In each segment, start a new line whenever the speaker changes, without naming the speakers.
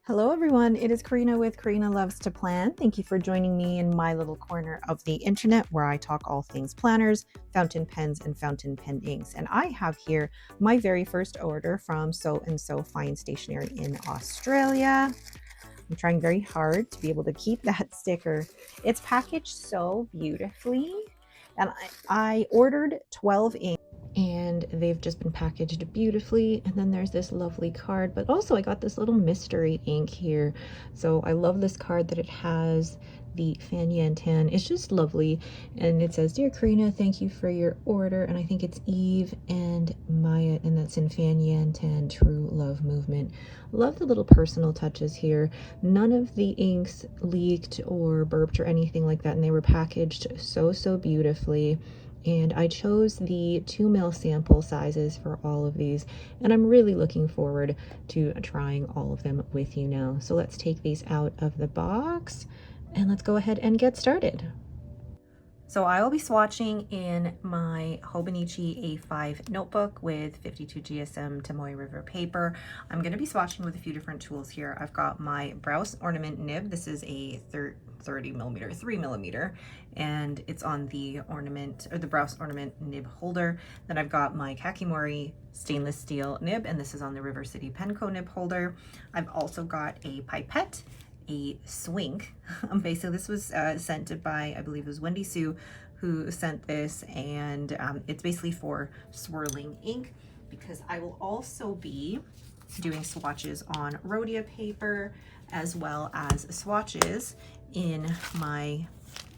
Hello everyone, it is Karina with Karina Loves to Plan. Thank you for joining me in my little corner of the internet where I talk all things planners, fountain pens, and fountain pen inks. And I have here my very first order from Soe Soe Fine Stationery in Australia. I'm trying very hard to be able to keep that sticker. It's packaged so beautifully. And I ordered 12 inks and they've just been packaged beautifully. And then there's this lovely card, but also I got this little mystery ink here. So I love this card that it has the Fan Yan Tan. It's just lovely. And it says, "Dear Karina, thank you for your order." And I think it's Eve and Maya, and that's in Fan Yan Tan True Love Movement. Love the little personal touches here. None of the inks leaked or burped or anything like that, and they were packaged so beautifully. And I chose the 2 ml sample sizes for all of these, and I'm really looking forward to trying all of them with you now. So let's take these out of the box and let's go ahead and get started. So I will be swatching in my Hobonichi A5 notebook with 52 GSM Tomoe River paper. I'm going to be swatching with a few different tools here. I've got my Browse ornament nib. This is a 30mm, 3mm, and it's on the ornament or the Browse ornament nib holder. Then I've got my Kakimori stainless steel nib, and this is on the River City Penco nib holder. I've also got a pipette, a swink. Basically this was sent by, I believe it was Wendy Sue who sent this, and it's basically for swirling ink, because I will also be doing swatches on Rhodia paper as well as swatches in my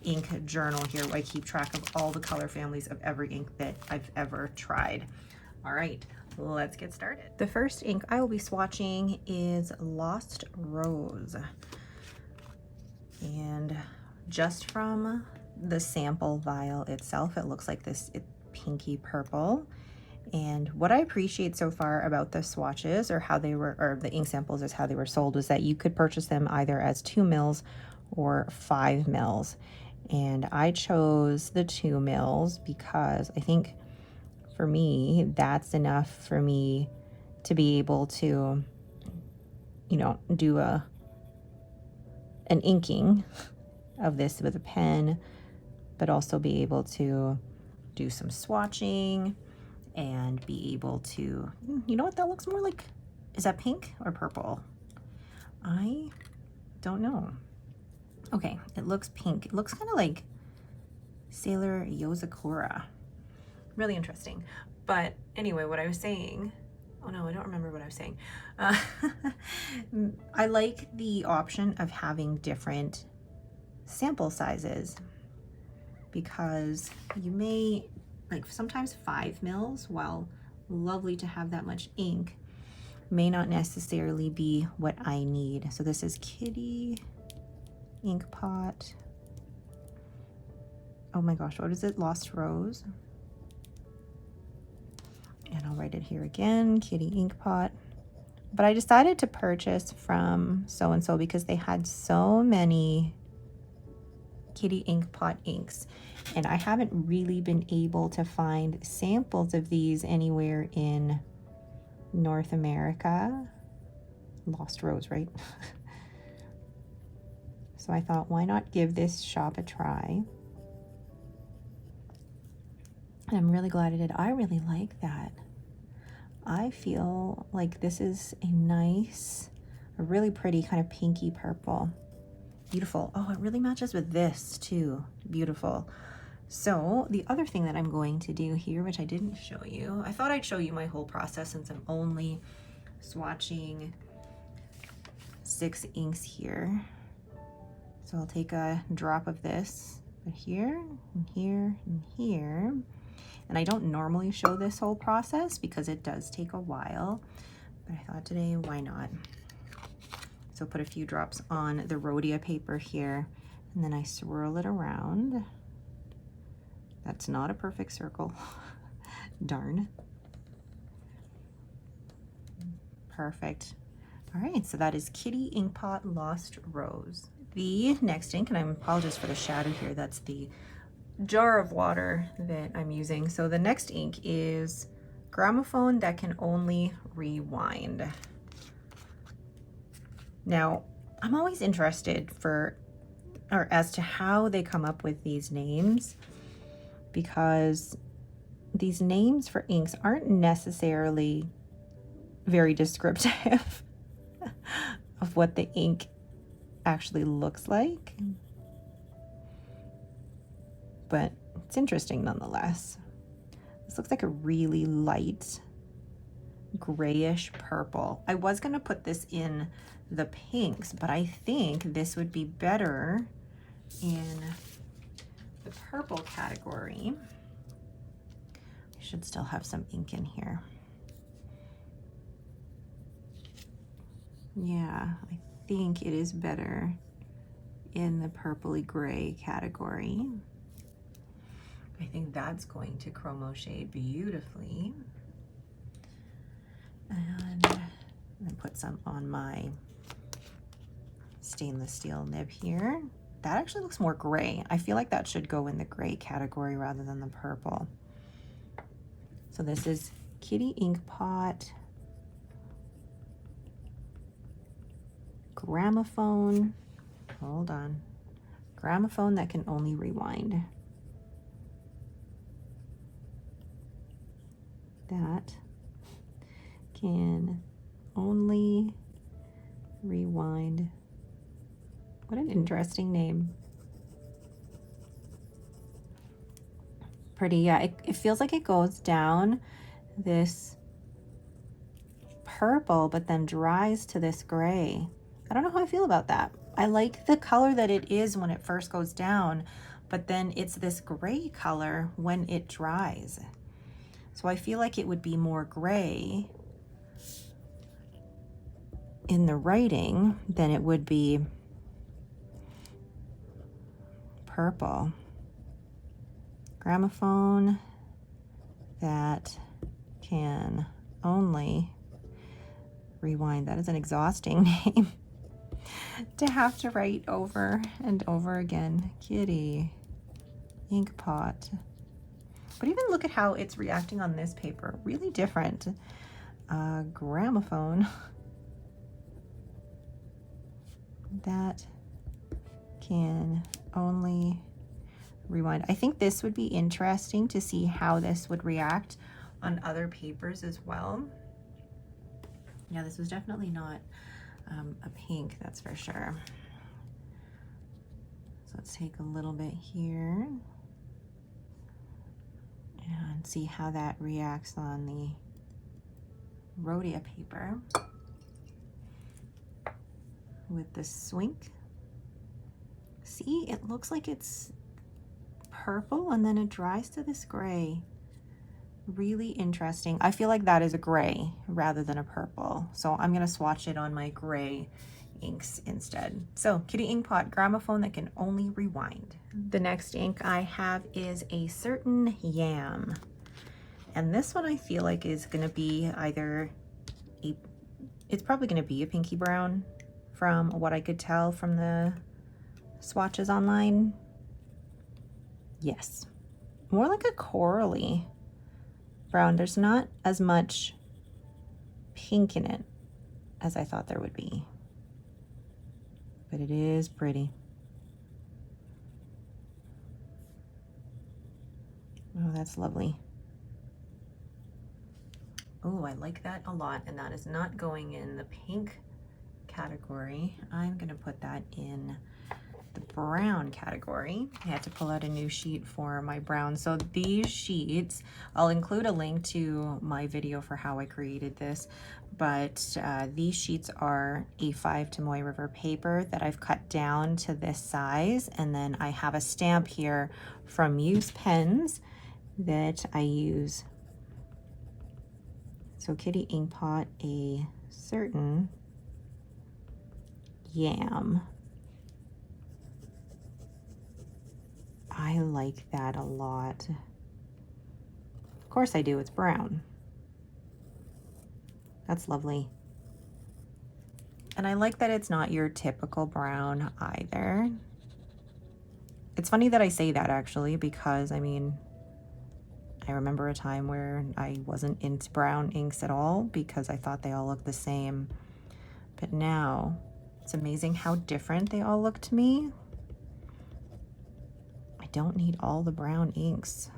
ink journal here, where I keep track of all the color families of every ink that I've ever tried. All right, let's get started. The first ink I will be swatching is Lost Rose. And just from the sample vial itself, it looks like this pinky purple. And what I appreciate so far about the swatches, or how they were, or the ink samples is how they were sold, was that you could purchase them either as 2 mils or 5 mils. And I chose the 2 mils because I think for me, that's enough for me to be able to, you know, do an inking of this with a pen, but also be able to do some swatching and be able to, you know what that looks more like? Is that pink or purple? I don't know. Okay, it looks pink. It looks kind of like Sailor Yozakura. Really interesting. But anyway, what I was saying, oh no, I don't remember what I was saying. I like the option of having different sample sizes, because you may, like, sometimes 5 mils, while lovely to have that much ink, may not necessarily be what I need. So this is Kitty Inkpot. Oh my gosh, what is it? Lost Rose. And I'll write it here again, Kitty Inkpot. But I decided to purchase from Soe Soe because they had so many Kitty Inkpot inks, and I haven't really been able to find samples of these anywhere in North America. Lost Rose, right? So I thought, why not give this shop a try? And I'm really glad I did. I really like that. I feel like this is a nice, a really pretty kind of pinky purple. Beautiful. Oh, it really matches with this too. Beautiful. So the other thing that I'm going to do here, which I didn't show you, I thought I'd show you my whole process since I'm only swatching 6 inks here. So I'll take a drop of this here and here and here. And I don't normally show this whole process because it does take a while, but I thought today, why not? So put a few drops on the Rhodia paper here, and then I swirl it around. That's not a perfect circle. Darn. Perfect. All right, so that is Kitty Inkpot Lost Rose. The next ink, and I apologize for the shadow here, that's the jar of water that I'm using. So the next ink is Gramophone That Can Only Rewind. Now, I'm always interested as to how they come up with these names, because these names for inks aren't necessarily very descriptive of what the ink actually looks like, but it's interesting nonetheless. This looks like a really light grayish purple. I was going to put this in the pinks, but I think this would be better in the purple category. I should still have some ink in here. Yeah, I think it is better in the purpley gray category. I think that's going to chromo shade beautifully. And I'm gonna put some on my stainless steel nib here. That actually looks more gray. I feel like that should go in the gray category rather than the purple. So this is Kitty Inkpot Gramophone. Hold on. Gramophone that can only rewind. That can only rewind. What an interesting name. Pretty, yeah, it feels like it goes down this purple, but then dries to this gray. I don't know how I feel about that. I like the color that it is when it first goes down, but then it's this gray color when it dries. So I feel like it would be more gray in the writing than it would be purple. Gramophone that can only rewind. That is an exhausting name to have to write over and over again. Kitty Inkpot. But even look at how it's reacting on this paper. Really different. Gramophone that can only rewind. I think this would be interesting to see how this would react on other papers as well. Yeah, this was definitely not a pink, that's for sure. So let's take a little bit here and see how that reacts on the Rhodia paper with the Swink. See, it looks like it's purple and then it dries to this gray. Really interesting. I feel like that is a gray rather than a purple. So I'm gonna swatch it on my gray inks instead. So Kitty Inkpot Gramophone that can only rewind. The next ink I have is A Certain Yam. And this one I feel like is gonna be it's probably gonna be a pinky brown from what I could tell from the swatches online. Yes, more like a corally brown. There's not as much pink in it as I thought there would be, but it is pretty. Oh, that's lovely. Oh, I like that a lot, and that is not going in the pink category. I'm gonna put that in the brown category. I had to pull out a new sheet for my brown. So these sheets, I'll include a link to my video for how I created this, but these sheets are A5 Tomoe River paper that I've cut down to this size, and then I have a stamp here from Use Pens that I use. So Kitty Inkpot A Certain Yam. I like that a lot. Of course I do, it's brown. That's lovely. And I like that it's not your typical brown either. It's funny that I say that actually, because I mean, I remember a time where I wasn't into brown inks at all because I thought they all looked the same. But now It's amazing how different they all look to me. I don't need all the brown inks.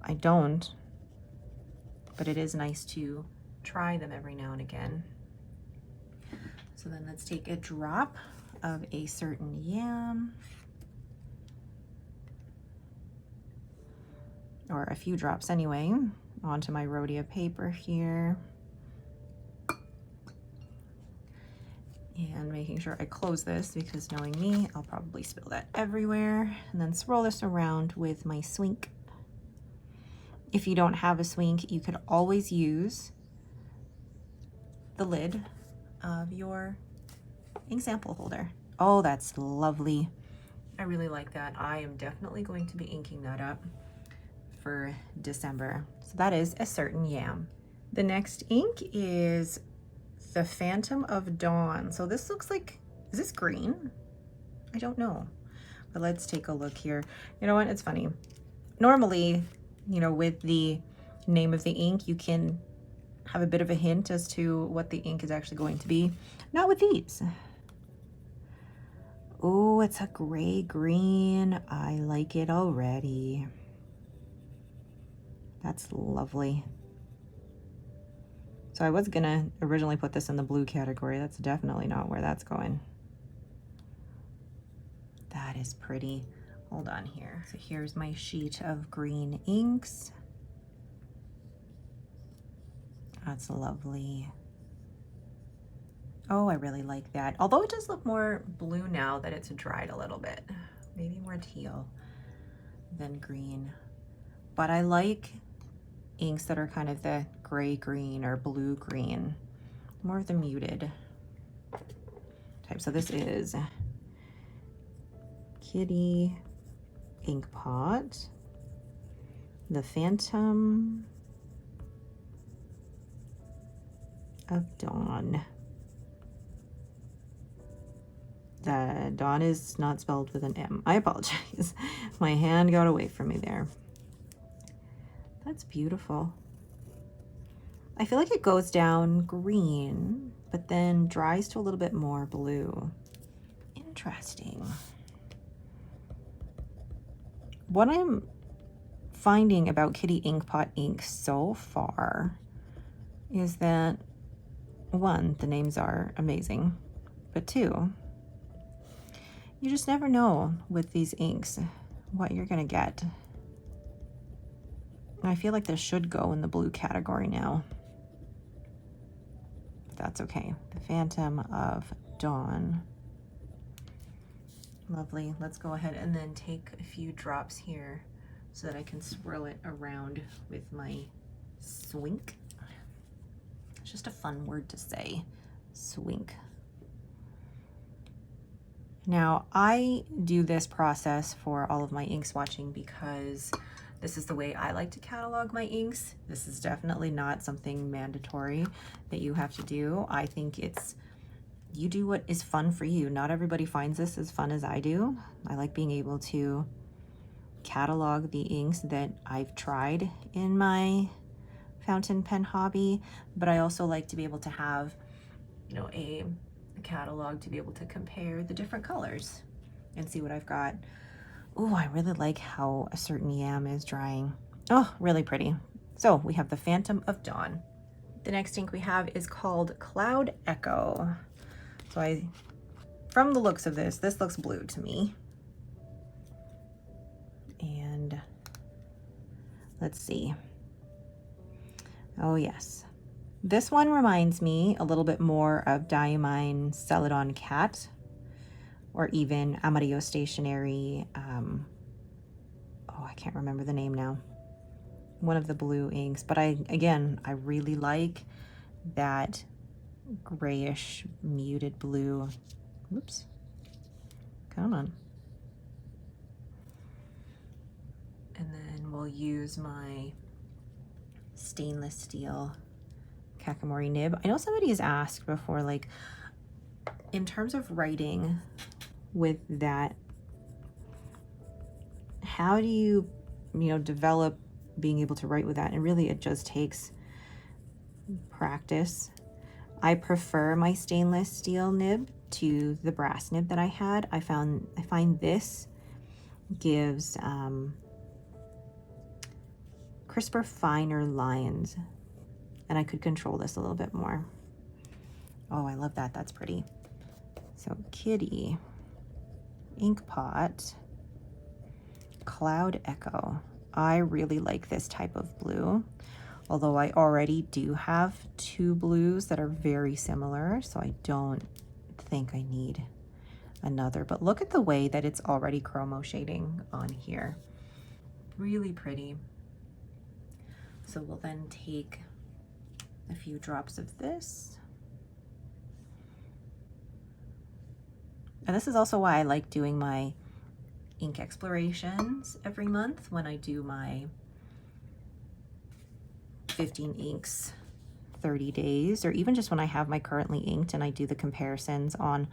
I don't, but it is nice to try them every now and again. So then let's take a drop of A Certain Yam, or a few drops anyway, onto my Rhodia paper here. And making sure I close this, because knowing me, I'll probably spill that everywhere. And then swirl this around with my swink. If you don't have a swink, you could always use the lid of your ink sample holder. Oh, that's lovely. I really like that. I am definitely going to be inking that up for December. So that is A Certain Yam. The next ink is the Phantom of Dawn. So this looks like, is this green? I don't know, but let's take a look here. You know what, it's funny. Normally, you know, with the name of the ink, you can have a bit of a hint as to what the ink is actually going to be. Not with these. Oh, it's a gray green. I like it already. That's lovely. So I was gonna originally put this in the blue category. That's definitely not where that's going. That is pretty. Hold on here. So here's my sheet of green inks. That's lovely. Oh, I really like that. Although it does look more blue now that it's dried a little bit. Maybe more teal than green. But I like inks that are kind of the gray green or blue green, more of the muted type. So this is Kitty Inkpot, the Phantom of Dawn. The Dawn is not spelled with an M. I apologize. My hand got away from me there. That's beautiful. I feel like it goes down green, but then dries to a little bit more blue. Interesting. What I'm finding about Kitty Inkpot ink so far is that, one, the names are amazing, but two, you just never know with these inks what you're gonna get. I feel like this should go in the blue category now. But that's okay. The Phantom of Dawn. Lovely. Let's go ahead and then take a few drops here so that I can swirl it around with my swink. It's just a fun word to say, swink. Now, I do this process for all of my ink swatching because this is the way I like to catalog my inks. This is definitely not something mandatory that you have to do. I think it's, you do what is fun for you. Not everybody finds this as fun as I do. I like being able to catalog the inks that I've tried in my fountain pen hobby, but I also like to be able to have, you know, a catalog to be able to compare the different colors and see what I've got. Oh, I really like how A Certain Yam is drying. Oh, really pretty. So we have the Phantom of Dawn. The next ink we have is called Cloud Echo. So from the looks of this looks blue to me. And let's see. Oh yes. This one reminds me a little bit more of Diamine Celadon Cat, or even Amarillo Stationery. Oh, I can't remember the name now. One of the blue inks, but I really like that grayish muted blue. Whoops. Come on. And then we'll use my stainless steel Kakamori nib. I know somebody has asked before, like, in terms of writing with that, how do you develop being able to write with that? And really it just takes practice. I prefer my stainless steel nib to the brass nib that I had. I find this gives crisper, finer lines, and I could control this a little bit more. Oh, I love that. That's pretty. So Kitty, Inkpot, Cloud Echo. I really like this type of blue, although I already do have two blues that are very similar, so I don't think I need another. But look at the way that it's already chromo shading on here. Really pretty. So we'll then take a few drops of this. And this is also why I like doing my ink explorations every month when I do my 15 inks 30 days, or even just when I have my currently inked and I do the comparisons on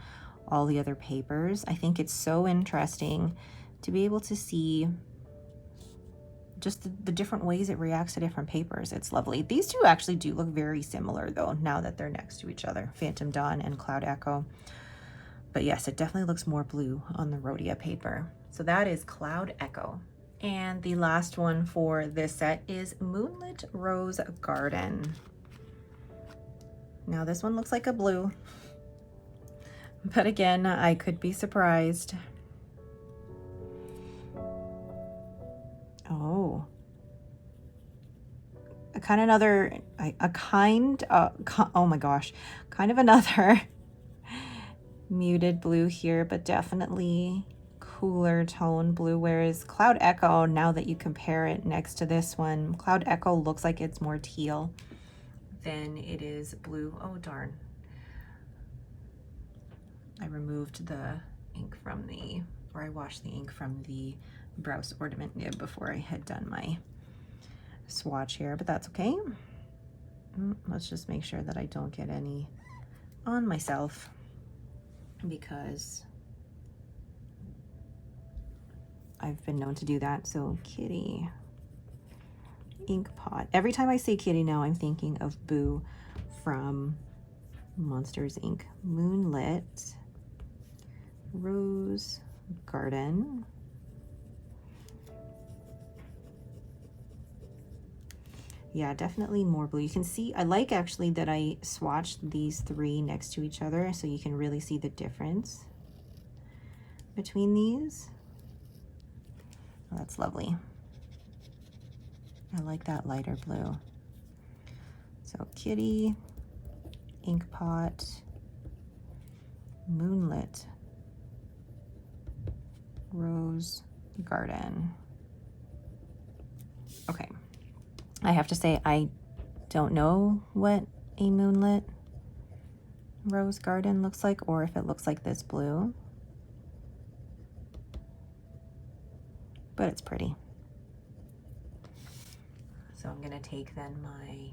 all the other papers. I think it's so interesting to be able to see just the different ways it reacts to different papers. It's lovely. These two actually do look very similar though, now that they're next to each other, Phantom Dawn and Cloud Echo. But yes, it definitely looks more blue on the Rhodia paper. So that is Cloud Echo. And the last one for this set is Moonlit Rose Garden. Now this one looks like a blue, but again, I could be surprised. Oh, kind of another, oh my gosh, kind of another muted blue here, but definitely cooler tone blue, whereas Cloud Echo, now that you compare it next to this one, Cloud Echo looks like it's more teal than it is blue. Oh darn, I removed the ink from the, or I washed the ink from the Browse ornament nib before I had done my swatch here, but that's okay. Let's just make sure that I don't get any on myself, because I've been known to do that. So Kitty, Inkpot. Every time I say Kitty now, I'm thinking of Boo from Monsters Inc. Moonlit Rose Garden. Yeah, definitely more blue. You can see, I like actually that I swatched these three next to each other, so you can really see the difference between these. Oh, that's lovely. I like that lighter blue. So Kitty, Inkpot, Moonlit Rose Garden. Okay. I have to say, I don't know what a Moonlit Rose Garden looks like, or if it looks like this blue, but it's pretty. So I'm gonna take then my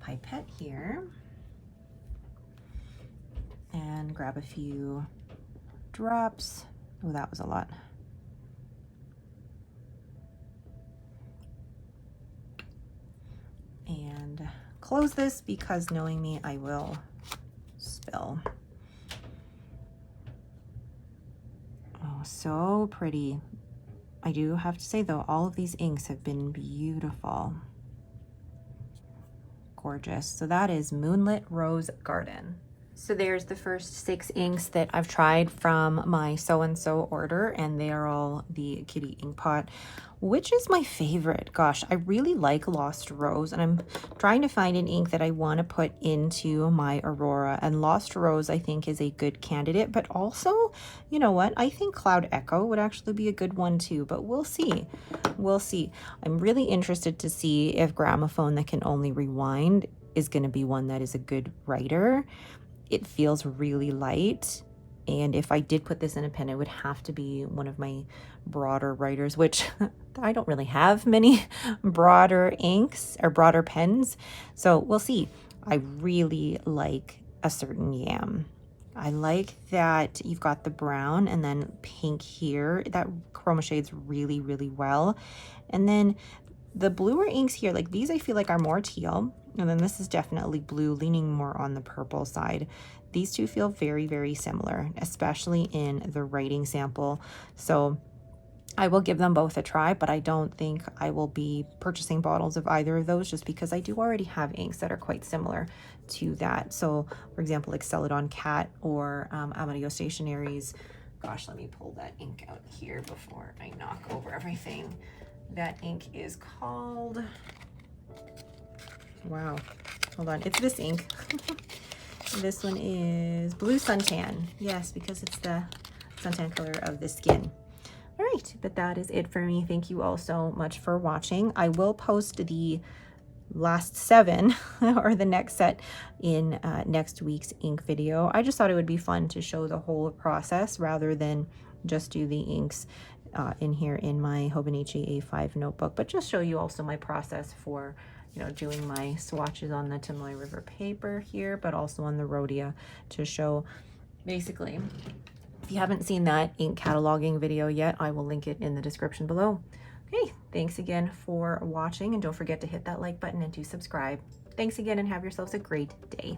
pipette here and grab a few drops. Oh, that was a lot. And close this, because knowing me, I will spill. Oh, so pretty. I do have to say though, all of these inks have been beautiful. Gorgeous. So that is Moonlit Rose Garden. So there's the first 6 inks that I've tried from my Soe Soe order, and they are all the Kitty Inkpot. Which is my favorite? Gosh, I really like Lost Rose, and I'm trying to find an ink that I want to put into my Aurora, and Lost Rose I think is a good candidate, but also, you know what, I think Cloud Echo would actually be a good one too, but we'll see. We'll see. I'm really interested to see if Gramophone that can only rewind is going to be one that is a good writer. It feels really light, and if I did put this in a pen, it would have to be one of my broader writers, which I don't really have many broader inks or broader pens, so we'll see. I really like A Certain Yam. I like that you've got the brown and then pink here. That chroma shades really, really well. And then The bluer inks here, like these I feel like are more teal, and then this is definitely blue, leaning more on the purple side. These two feel very, very similar, especially in the writing sample. So I will give them both a try, but I don't think I will be purchasing bottles of either of those just because I do already have inks that are quite similar to that. So for example, like Celadon Cat or Amarillo Stationary's, gosh, let me pull that ink out here before I knock over everything. That ink is called, wow, hold on, it's this ink. This one is Blue Suntan. Yes, because it's the suntan color of the skin. All right, but that is it for me. Thank you all so much for watching. I will post the last 7 or the next set in next week's ink video. I just thought it would be fun to show the whole process rather than just do the inks in here in my Hobonichi A5 notebook, but just show you also my process for, you know, doing my swatches on the Tomoe River paper here, but also on the Rhodia to show basically. If you haven't seen that ink cataloging video yet, I will link it in the description below. Okay, thanks again for watching, and don't forget to hit that like button and to subscribe. Thanks again, and have yourselves a great day.